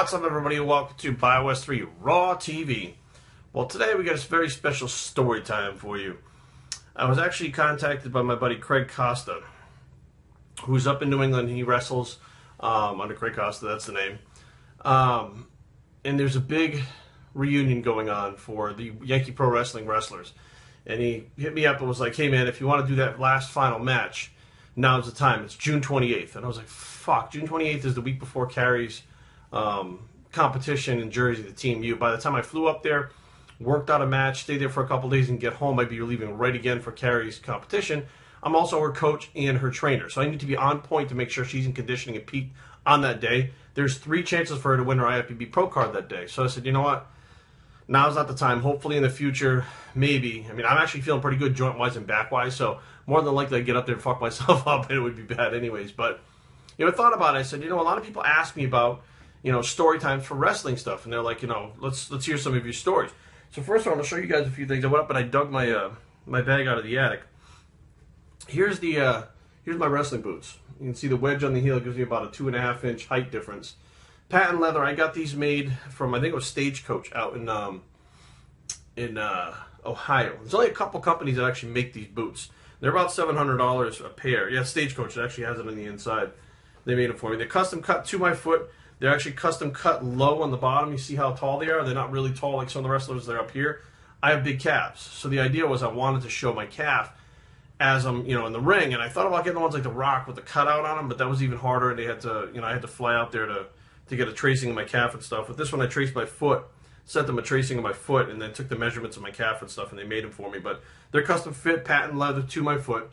What's up, everybody, and welcome to Bios3 Raw TV. Well, today we got a very special story time for you. I was actually contacted by my buddy Craig Costa, who's up in New England. He wrestles under Craig Costa, that's the name. And there's a big reunion going on for the Yankee Pro Wrestling wrestlers. And he hit me up and was like, hey man, if you want to do that last final match, now's the time. It's June 28th. And I was like, fuck, June 28th is the week before Kari's competition in Jersey, the Team U. By the time I flew up there, worked out a match, stayed there for a couple days, and get home, I'd be leaving right again for Kari's competition. I'm also her coach and her trainer, so I need to be on point to make sure she's in conditioning and peak on that day. There's 3 chances for her to win her IFBB Pro card that day. So I said, you know what? Now's not the time. Hopefully in the future, maybe. I mean, I'm actually feeling pretty good joint-wise and back-wise, so more than likely I'd get up there and fuck myself up, and it would be bad anyways. But, you know, I thought about it. I said, you know, a lot of people ask me about, you know, story times for wrestling stuff, and they're like, you know, let's hear some of your stories. So first of all, I'm going to show you guys a few things. I went up and I dug my my bag out of the attic. Here's my wrestling boots. You can see the wedge on the heel gives me about a 2.5-inch height difference. Patent leather. I got these made from, I think it was Stagecoach out in Ohio. There's only a couple companies that actually make these boots. They're about $700 a pair. Yeah, Stagecoach. It actually has it on the inside. They made them for me. They're custom cut to my foot. They're actually custom cut low on the bottom. You see how tall they are? They're not really tall like some of the wrestlers. They're up here. I have big calves. So the idea was I wanted to show my calf as I'm, you know, in the ring. And I thought about getting the ones like The Rock with the cutout on them, but that was even harder. And they had to, you know, I had to fly out there to get a tracing of my calf and stuff. With this one, I traced my foot, sent them a tracing of my foot, and then took the measurements of my calf and stuff, and they made them for me. But they're custom fit, patent leather to my foot.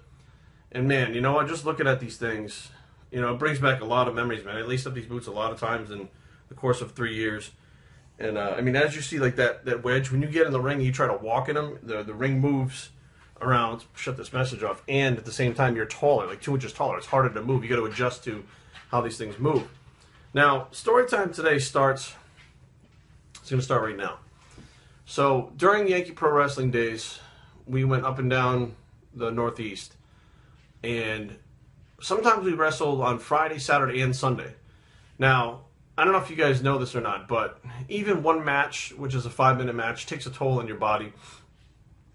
And man, you know what? Just looking at these things, you know, it brings back a lot of memories, man. I laced up these boots a lot of times in the course of 3 years. And, I mean, as you see, like that wedge, when you get in the ring and you try to walk in them, the ring moves around. Let's shut this message off. And at the same time, you're taller, like 2 inches taller. It's harder to move. You got to adjust to how these things move. Now, story time today starts, it's going to start right now. So, during Yankee Pro Wrestling days, we went up and down the Northeast. And sometimes we wrestled on Friday, Saturday, and Sunday. Now, I don't know if you guys know this or not, but even one match, which is a 5-minute match, takes a toll on your body.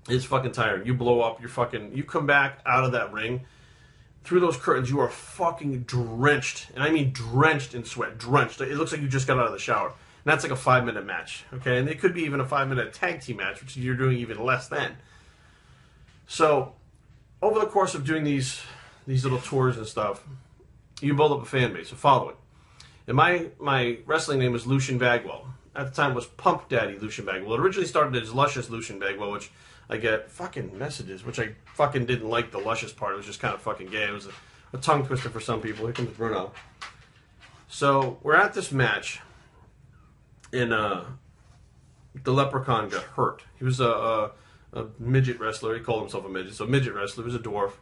It's fucking tiring. You blow up, you come back out of that ring. Through those curtains, you are fucking drenched. And I mean drenched in sweat. Drenched. It looks like you just got out of the shower. And that's like a 5-minute match. Okay? And it could be even a 5-minute tag team match, which you're doing even less than. So, over the course of doing these little tours and stuff, you build up a fan base, a following. And my wrestling name was Lucian Bagwell. At the time, it was Pump Daddy Lucian Bagwell. It originally started as Luscious Lucian Bagwell, which I get fucking messages, which I fucking didn't like the luscious part. It was just kind of fucking gay. It was a tongue twister for some people. Here comes Bruno. So we're at this match, and the Leprechaun got hurt. He was a midget wrestler. He called himself a midget. So a midget wrestler. He was a dwarf.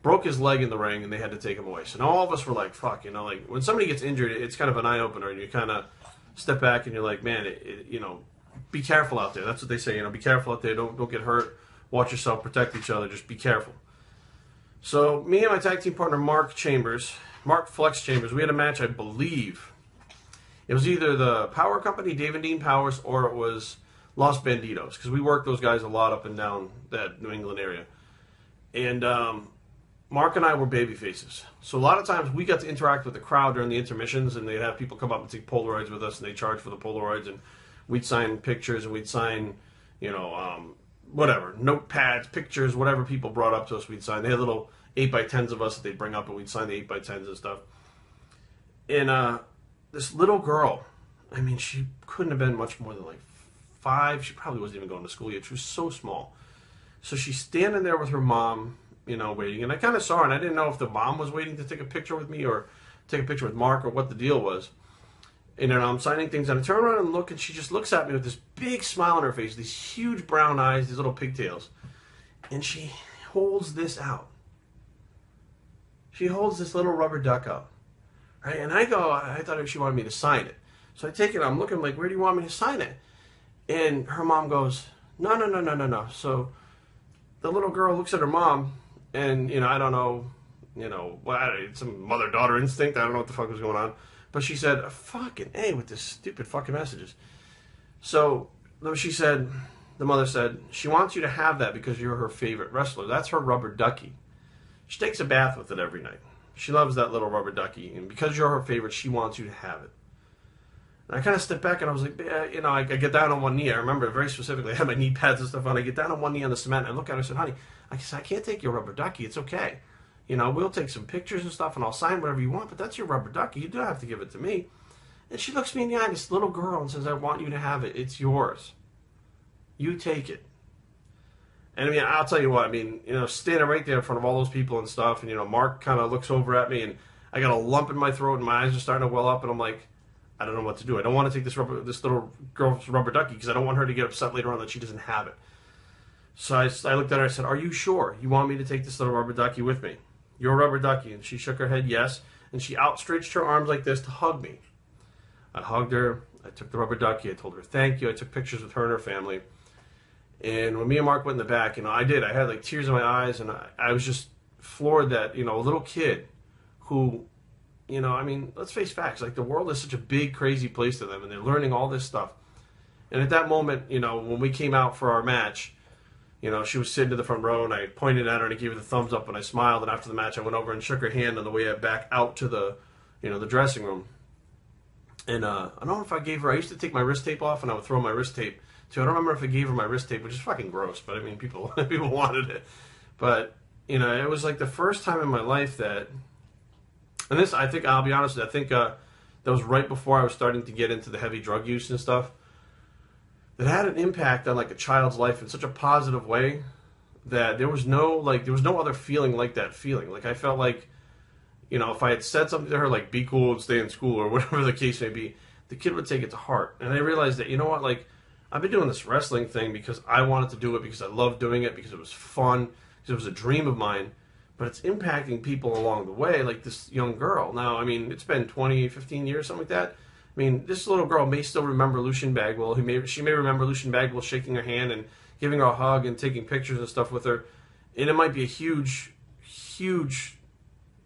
Broke his leg in the ring, and they had to take him away. So now all of us were like, fuck, you know, like when somebody gets injured, it's kind of an eye-opener, and you kind of step back, and you're like, man, you know, be careful out there. That's what they say, you know, be careful out there. Don't get hurt. Watch yourself. Protect each other. Just be careful. So me and my tag team partner, Mark Flex Chambers, we had a match, I believe. It was either the Power Company, Dave and Dean Powers, or it was Los Banditos, because we worked those guys a lot up and down that New England area. And Mark and I were baby faces. So a lot of times we got to interact with the crowd during the intermissions, and they'd have people come up and take Polaroids with us, and they charge for the Polaroids, and we'd sign pictures, and we'd sign, you know, whatever, notepads, pictures, whatever people brought up to us, we'd sign. They had little 8x10s of us that they'd bring up, and we'd sign the 8x10s and stuff. And this little girl, I mean, she couldn't have been much more than like 5. She probably wasn't even going to school yet. She was so small. So she's standing there with her mom, you know, waiting. And I kind of saw her, and I didn't know if the mom was waiting to take a picture with me or take a picture with Mark or what the deal was. And then I'm signing things, and I turn around and look, and she just looks at me with this big smile on her face, these huge brown eyes, these little pigtails. And she holds this out. She holds this little rubber duck out. Right? And I thought she wanted me to sign it. So I take it, I'm looking like, where do you want me to sign it? And her mom goes, no. So the little girl looks at her mom, and, you know, I don't know, you know, some mother-daughter instinct. I don't know what the fuck was going on. But she said, fucking A with this stupid fucking messages. So she said, the mother said, she wants you to have that because you're her favorite wrestler. That's her rubber ducky. She takes a bath with it every night. She loves that little rubber ducky. And because you're her favorite, she wants you to have it. And I kind of stepped back and I was like, you know, I get down on one knee. I remember very specifically, I had my knee pads and stuff on. I get down on one knee on the cement and I look at her and said, honey, I can't take your rubber ducky. It's okay. You know, we'll take some pictures and stuff and I'll sign whatever you want, but that's your rubber ducky. You don't have to give it to me. And she looks me in the eye, this little girl, and says, I want you to have it. It's yours. You take it. And I mean, I'll tell you what, I mean, you know, standing right there in front of all those people and stuff, and, you know, Mark kind of looks over at me, and I got a lump in my throat, and my eyes are starting to well up, and I'm like, I don't know what to do. I don't want to take this little girl's rubber ducky because I don't want her to get upset later on that she doesn't have it. So I looked at her and I said, are you sure you want me to take this little rubber ducky with me? Your rubber ducky. And she shook her head, yes. And she outstretched her arms like this to hug me. I hugged her. I took the rubber ducky. I told her thank you. I took pictures with her and her family. And when me and Mark went in the back, you know, I did. I had like tears in my eyes, and I was just floored that, you know, a little kid who, you know, I mean, let's face facts. Like, the world is such a big, crazy place to them, and they're learning all this stuff. And at that moment, you know, when we came out for our match, you know, she was sitting in the front row, and I pointed at her, and I gave her the thumbs up, and I smiled. And after the match, I went over and shook her hand on the way back out to the, you know, the dressing room. And I don't know if I gave her, I used to take my wrist tape off, and I would throw my wrist tape, too. I don't remember if I gave her my wrist tape, which is fucking gross, but I mean, people wanted it. But, you know, it was like the first time in my life that, and this, I think, I'll be honest, I think that was right before I was starting to get into the heavy drug use and stuff, that had an impact on like a child's life in such a positive way that there was no other feeling like that feeling. Like, I felt like, you know, if I had said something to her like, be cool and stay in school or whatever the case may be, the kid would take it to heart. And I realized that, you know what, like, I've been doing this wrestling thing because I wanted to do it, because I loved doing it, because it was fun, because it was a dream of mine. But it's impacting people along the way, like this young girl. Now, I mean, it's been 20, 15 years, something like that. I mean, this little girl may still remember Lucien Bagwell. She may remember Lucien Bagwell shaking her hand and giving her a hug and taking pictures and stuff with her. And it might be a huge, huge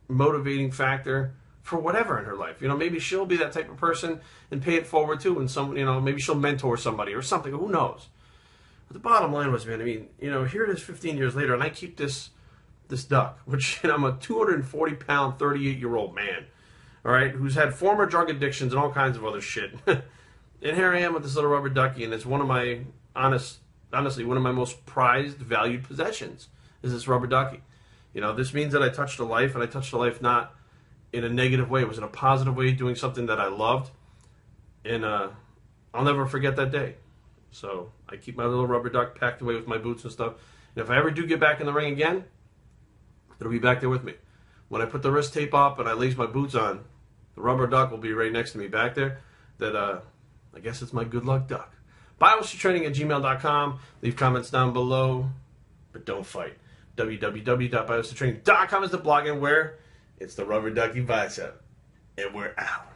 motivating factor for whatever in her life. You know, maybe she'll be that type of person and pay it forward too. And you know, maybe she'll mentor somebody or something. Who knows? But the bottom line was, man, I mean, you know, here it is 15 years later, and I keep this duck, which, you know, I'm a 240-pound, 38-year-old man, all right, who's had former drug addictions and all kinds of other shit. And here I am with this little rubber ducky, and it's one of my, honestly, one of my most prized, valued possessions is this rubber ducky. You know, this means that I touched a life, and I touched a life not in a negative way. It was in a positive way, doing something that I loved, and I'll never forget that day. So I keep my little rubber duck packed away with my boots and stuff. And if I ever do get back in the ring again, it'll be back there with me. When I put the wrist tape up and I lace my boots on, the rubber duck will be right next to me back there. That I guess it's my good luck duck. Bios3Training@gmail.com. Leave comments down below, but don't fight. www.bios3training.com is the blog, and where it's the rubber ducky bicep. And we're out.